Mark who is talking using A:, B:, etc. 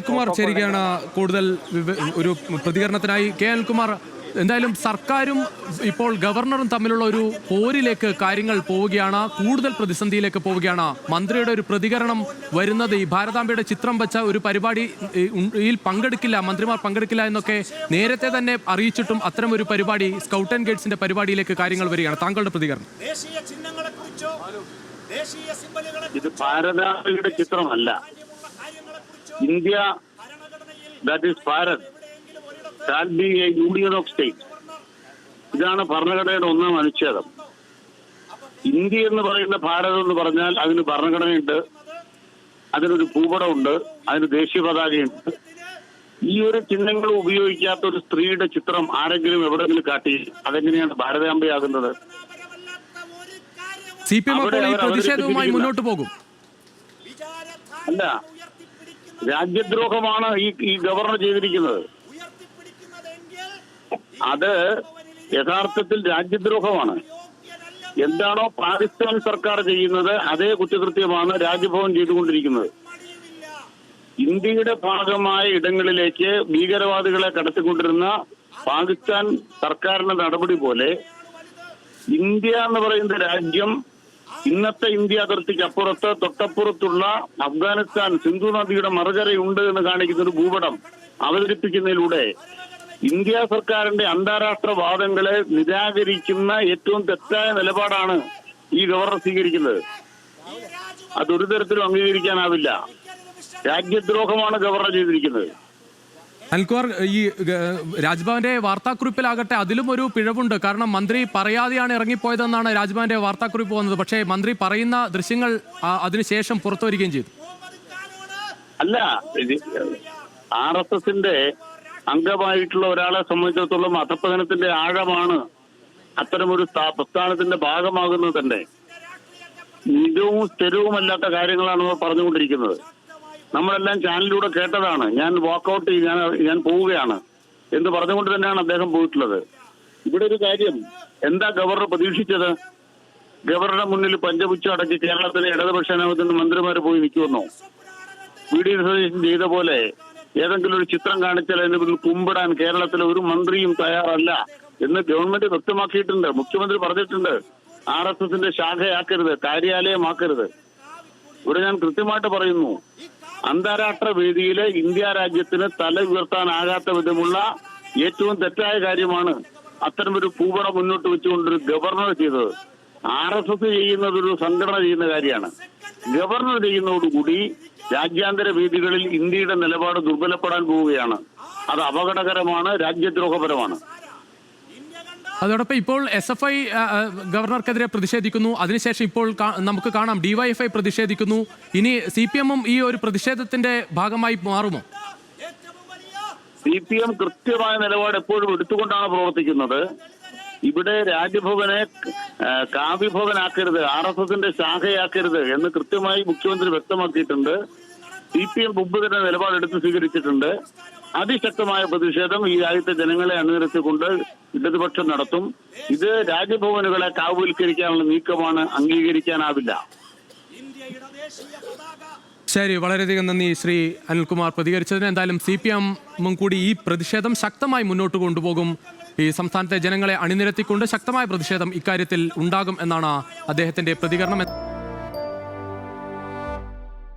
A: അനിൽകുമാർ ചേരുകയാണ് കൂടുതൽ ഒരു പ്രതികരണത്തിനായി. അനിൽകുമാർ, എന്തായാലും സർക്കാരും ഇപ്പോൾ ഗവർണറും തമ്മിലുള്ള ഒരു പോരിലേക്ക് കാര്യങ്ങൾ പോവുകയാണ്, കൂടുതൽ പ്രതിസന്ധിയിലേക്ക് പോവുകയാണ്. മന്ത്രിയുടെ ഒരു പ്രതികരണം വരുന്നത് ഈ ഭാരതാംബയുടെ ചിത്രം വെച്ച ഒരു പരിപാടിയിൽ പങ്കെടുക്കില്ല, മന്ത്രിമാർ പങ്കെടുക്കില്ല എന്നൊക്കെ നേരത്തെ തന്നെ അറിയിച്ചിട്ടും അത്തരം ഒരു പരിപാടി സ്കൗട്ട് ആൻഡ് ഗൈഡ്സിന്റെ പരിപാടിയിലേക്ക് കാര്യങ്ങൾ വരികയാണ്. താങ്കളുടെ പ്രതികരണം?
B: ഇത് ഭാരതാംബയുടെ ചിത്രമല്ല, India that is Bharat shall be a union of state. ഇതാണ് ഭരണഘടനയുടെ ഒന്നാം അനുച്ഛേദം. ഇന്ത്യ എന്ന് പറയുന്ന ഭാരതം എന്ന് പറഞ്ഞാൽ അതിന് ഭരണഘടനയുണ്ട്, അതിനൊരു ഭൂപടമുണ്ട്, അതിന് ദേശീയ പതാകയുണ്ട്. ഈ ഒരു ചിഹ്നങ്ങൾ ഉപയോഗിക്കാത്ത ഒരു സ്ത്രീയുടെ ചിത്രം ആരെങ്കിലും എവിടെയെങ്കിലും കാട്ടി അതെങ്ങനെയാണ് ഭാരതാംബയാകുന്നത്?
A: പ്രതിഷേധവുമായി മുന്നോട്ട് പോകും.
B: അല്ല, രാജ്യദ്രോഹമാണ് ഈ ഗവർണർ ചെയ്തിരിക്കുന്നത്. അത് യഥാർത്ഥത്തിൽ രാജ്യദ്രോഹമാണ്. എന്താണോ പാകിസ്ഥാൻ സർക്കാർ ചെയ്യുന്നത് അതേ കുറ്റകൃത്യമാണ് രാജ്ഭവൻ ചെയ്തുകൊണ്ടിരിക്കുന്നത്. ഇന്ത്യയുടെ ഭാഗമായ ഇടങ്ങളിലേക്ക് ഭീകരവാദികളെ കടത്തിക്കൊണ്ടിരുന്ന പാകിസ്ഥാൻ സർക്കാരിന്റെ നടപടി പോലെ ഇന്ത്യ എന്ന് പറയുന്ന രാജ്യം ഇന്നത്തെ ഇന്ത്യ അതിർത്തിക്ക് അപ്പുറത്ത് തൊട്ടപ്പുറത്തുള്ള അഫ്ഗാനിസ്ഥാൻ സിന്ധു നദിയുടെ മറുകരയുണ്ട് എന്ന് കാണിക്കുന്ന ഒരു ഭൂപടം അവതരിപ്പിക്കുന്നതിലൂടെ ഇന്ത്യ സർക്കാരിന്റെ അന്താരാഷ്ട്ര വാദങ്ങളെ നിരാകരിക്കുന്ന ഏറ്റവും തെറ്റായ നിലപാടാണ് ഈ ഗവർണർ സ്വീകരിക്കുന്നത്. അതൊരു തരത്തിലും അംഗീകരിക്കാനാവില്ല. രാജ്യദ്രോഹമാണ് ഗവർണർ ചെയ്തിരിക്കുന്നത്.
A: അനിൽകുമാർ, ഈ രാജ്ഭവന്റെ വാർത്താക്കുറിപ്പിലാകട്ടെ അതിലും ഒരു പിഴവുണ്ട്. കാരണം മന്ത്രി പറയാതെയാണ് ഇറങ്ങിപ്പോയതെന്നാണ് രാജ്ഭവന്റെ വാർത്താക്കുറിപ്പ് വന്നത്. പക്ഷേ മന്ത്രി പറയുന്ന ദൃശ്യങ്ങൾ അതിനുശേഷം പുറത്തു വരികയും ചെയ്തു.
B: അല്ല, RSSന്റെ അംഗമായിട്ടുള്ള ഒരാളെ സംബന്ധിച്ചിടത്തോളം അധപ്പതനത്തിന്റെ ആഴമാണ് അത്തരമൊരു പ്രസ്ഥാനത്തിന്റെ ഭാഗമാകുന്നത് തന്നെ. നിജവും സ്ഥിരവുമല്ലാത്ത കാര്യങ്ങളാണ് അവർ പറഞ്ഞുകൊണ്ടിരിക്കുന്നത്. നമ്മളെല്ലാം ചാനലിലൂടെ കേട്ടതാണ്. ഞാൻ വാക്കൗട്ട് ഞാൻ പോവുകയാണ് എന്ന് പറഞ്ഞുകൊണ്ട് തന്നെയാണ് അദ്ദേഹം പോയിട്ടുള്ളത്. ഇവിടെ ഒരു കാര്യം, എന്താ ഗവർണർ പ്രതീക്ഷിച്ചത്? ഗവർണറുടെ മുന്നിൽ പഞ്ചപുച്ഛ അടക്കി കേരളത്തിലെ ഇടതുപക്ഷാനാമത്തിന് മന്ത്രിമാർ പോയി നിൽക്കുമെന്നോ? VD സതീശൻ ചെയ്ത പോലെ ഏതെങ്കിലും ഒരു ചിത്രം കാണിച്ചാൽ അതിന് പിന്നിൽ കുമ്പിടാൻ കേരളത്തിലെ ഒരു മന്ത്രിയും തയ്യാറല്ല എന്ന് ഗവൺമെന്റ് വ്യക്തമാക്കിയിട്ടുണ്ട്. മുഖ്യമന്ത്രി പറഞ്ഞിട്ടുണ്ട്, RSSന്റെ ശാഖയാക്കരുത്, കാര്യാലയമാക്കരുത്. ഇവിടെ ഞാൻ കൃത്യമായിട്ട് പറയുന്നു, അന്താരാഷ്ട്ര വേദിയിലെ ഇന്ത്യ രാജ്യത്തിന് തല ഉയർത്താനാകാത്ത വിധമുള്ള ഏറ്റവും തെറ്റായ കാര്യമാണ് അത്തരമൊരു ഭൂപടം മുന്നോട്ട് വെച്ചുകൊണ്ടൊരു ഗവർണർ ചെയ്തത്. RSS ചെയ്യുന്നത് ഒരു സംഘടന ചെയ്യുന്ന കാര്യമാണ്. ഗവർണർ ചെയ്യുന്നതോടുകൂടി രാജ്യാന്തര വേദികളിൽ ഇന്ത്യയുടെ നിലപാട് ദുർബലപ്പെടാൻ പോവുകയാണ്. അത് അപകടകരമാണ്, രാജ്യദ്രോഹപരമാണ്.
A: അതോടൊപ്പം ഇപ്പോൾ SFI ഗവർണർക്കെതിരെ പ്രതിഷേധിക്കുന്നു. അതിനുശേഷം ഇപ്പോൾ നമുക്ക് കാണാം DYFI പ്രതിഷേധിക്കുന്നു. ഇനി CPM ഈ ഒരു പ്രതിഷേധത്തിന്റെ ഭാഗമായി മാറുമോ?
B: CPM കൃത്യമായ നിലപാട് എപ്പോഴും എടുത്തുകൊണ്ടാണ് പ്രവർത്തിക്കുന്നത്. ഇവിടെ രാജ്ഭവനെ കാവ്യഭവനാക്കരുത്, RSSന്റെ ശാഖയാക്കരുത് എന്ന് കൃത്യമായി മുഖ്യമന്ത്രി വ്യക്തമാക്കിയിട്ടുണ്ട്. CPM മുമ്പ് തന്നെ നിലപാടെടുത്ത് സ്വീകരിച്ചിട്ടുണ്ട്. അതിശക്തമായ പ്രതിഷേധം ഈ രാജ്യത്തെ ജനങ്ങളെ അണിനിരത്തിക്കൊണ്ട് ഇടതുപക്ഷം നടത്തും. ഇത് രാജ്ഭവനുകളെ കാവ്യവൽക്കരിക്കാനുള്ള നീക്കമാണ്, അംഗീകരിക്കാനാവില്ല.
A: ശരി, വളരെയധികം നന്ദി ശ്രീ അനിൽകുമാർ പ്രതികരിച്ചതിന്. എന്തായാലും CPM കൂടി ഈ പ്രതിഷേധം ശക്തമായി മുന്നോട്ട് കൊണ്ടുപോകും. ഈ സംസ്ഥാനത്തെ ജനങ്ങളെ അണിനിരത്തിക്കൊണ്ട് ശക്തമായ പ്രതിഷേധം ഇക്കാര്യത്തിൽ ഉണ്ടാകും എന്നാണ് അദ്ദേഹത്തിന്റെ പ്രതികരണം.